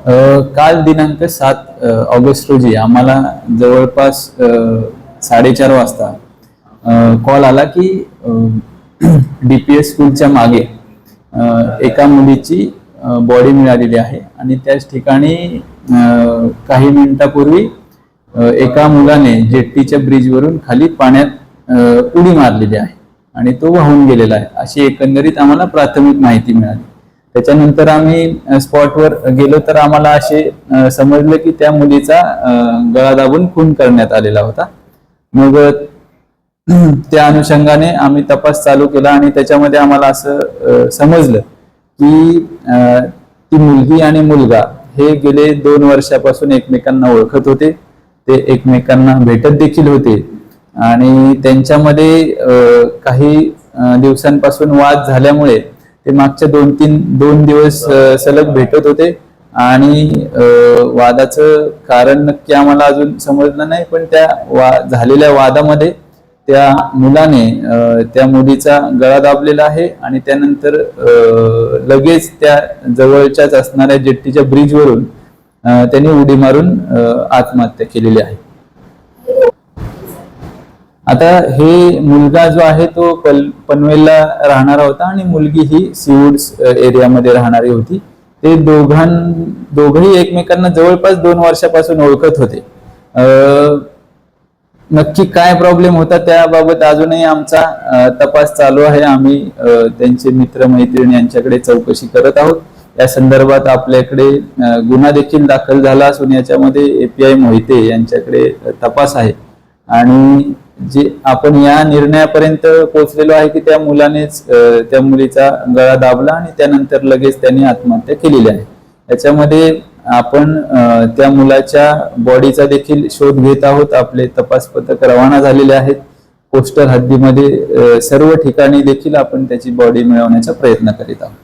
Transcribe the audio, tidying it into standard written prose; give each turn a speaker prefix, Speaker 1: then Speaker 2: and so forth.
Speaker 1: काल दिनांक 7 ऑगस्ट रोजी आम्हाला जवळपास 4:30 वाजता कॉल आला की DPS स्कूलच्या मागे एका मुलीची बॉडी मिळालेली आहे आणि त्याच ठिकाणी काही मिनिटापूर्वी एका मुलाने जेट्टीच्या ब्रिजवरून खाली पाण्यात उडी मारलेली आहे आणि तो वाहून गेलेला आहे, अशी एकंदरीत आम्हाला प्राथमिक माहिती मिळाली. त्याच्यानंतर आम्ही स्पॉटवर गेलो तर आम्हाला असे समजलं की त्या मुलीचा गळा दाबून खून करण्यात आलेला होता. मग त्या अनुषंगाने आम्ही तपास चालू केला आणि त्याच्यामध्ये आम्हाला असं समजलं की ती मुलगी आणि मुलगा हे गेले 2 वर्षापासून एकमेकांना ओळखत होते, ते एकमेकांना भेटत देखील होते आणि त्यांच्यामध्ये काही दिवसांपासून वाद झाल्यामुळे ते मागच्या 2 दिवस सलग भेटत होते आणि वादाचं कारण नक्की आम्हाला अजून समजलं नाही, पण त्या झालेल्या वादामध्ये त्या मुलाने त्या मुलीचा गळा दाबलेला आहे आणि त्यानंतर लगेच त्या जवळच्याच असणाऱ्या जेट्टीच्या ब्रिजवरून त्यांनी उडी मारून आत्महत्या केलेली आहे. आता हे मुलगा जो आहे तो पनवेलला राहणारा होता आणि मुलगी ही सीवूड्स एरियामध्ये राहणारी होती. ते दोघंही एकमेकांना जवळपास 2 वर्षापासून ओळखत होते. नक्की काय प्रॉब्लेम होता त्याबाबत अजूनही आमचा तपास चालू आहे. आम्ही त्यांचे मित्रमैत्रिणी यांच्याकडे चौकशी करत आहोत. या संदर्भात आपल्याकडे गुन्हा देखील दाखल झाला असून याच्यामध्ये API मोहिते यांच्याकडे तपास आहे आणि जे आपण या निर्णयापर्यंत पोहोचलेलो आहे की त्या मुलानेच त्या मुलीचा गळा दाबला आणि त्यानंतर लगेच त्यांनी आत्महत्या केलेली आहे. याच्यामध्ये आपण त्या मुलाच्या बॉडीचा देखील शोध घेत आहोत. आपले तपास पथक रवाना झालेले आहेत. कोस्टल हद्दीमध्ये सर्व ठिकाणी देखील आपण त्याची बॉडी मिळवण्याचा प्रयत्न करीत आहोत.